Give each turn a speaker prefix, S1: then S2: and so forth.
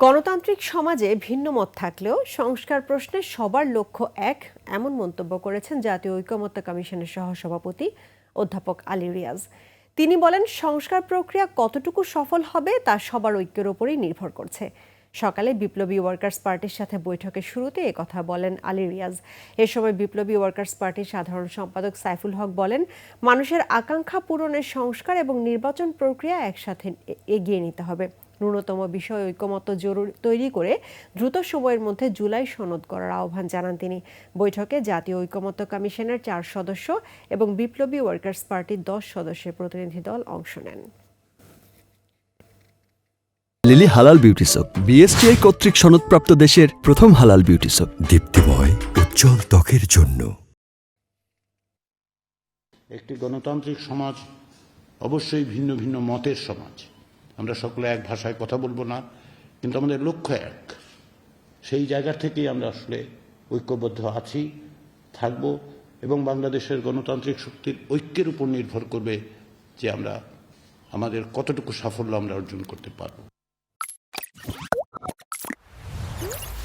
S1: গণতান্ত্রিক সমাজে ভিন্ন মত থাকলেও সংস্কার প্রশ্নে সবার লক্ষ্য এক, এমন মন্তব্য করেছেন জাতীয় ঐকমত্য কমিশনের সহসভাপতি অধ্যাপক আলী রিয়াজ। তিনি বলেন, সংস্কার প্রক্রিয়া কতটুকু সফল হবে তা সবার ঐক্যের ওপরই নির্ভর করছে। সকালে বিপ্লবী ওয়ার্কার্স পার্টির সাথে বৈঠকের শুরুতে একথা বলেন আলী রিয়াজ। এ সময় বিপ্লবী ওয়ার্কার্স পার্টির সাধারণ সম্পাদক সাইফুল হক বলেন, মানুষের আকাঙ্ক্ষা পূরণের সংস্কার এবং নির্বাচন প্রক্রিয়া একসাথে এগিয়ে নিতে হবে। ন্যূনতম বিষয় ঐকমত্য তৈরি করে দ্রুত সময়ের মধ্যে জুলাই সনদ করার আহ্বান জানান তিনি। বৈঠকে জাতীয় ঐকমত্য কমিশনের 4 সদস্য এবং বিপ্লবী ওয়ার্কার্স পার্টির 10 সদস্যের প্রতিনিধি দল অংশ নেন।
S2: লিলি হালাল বিউটি সোপ, বিএসটিআই কর্তৃক সনদপ্রাপ্ত দেশের প্রথম হালাল বিউটি সোপ।
S3: দীপ্তিময় উজ্জ্বল ত্বকের জন্য।
S4: একটি গণতান্ত্রিক সমাজ অবশ্যই ভিন্ন ভিন্ন মতের সমাজ। আমরা সকলে এক ভাষায় কথা বলবো না, কিন্তু আমাদের লক্ষ্য এক। সেই জায়গা থেকেই আমরা আসলে ঐক্যবদ্ধ আছি, থাকব, এবং বাংলাদেশের গণতান্ত্রিক শক্তির ঐক্যের উপর নির্ভর করবে যে আমরা আমাদের কতটুকু সাফল্য আমরা অর্জন করতে পারব।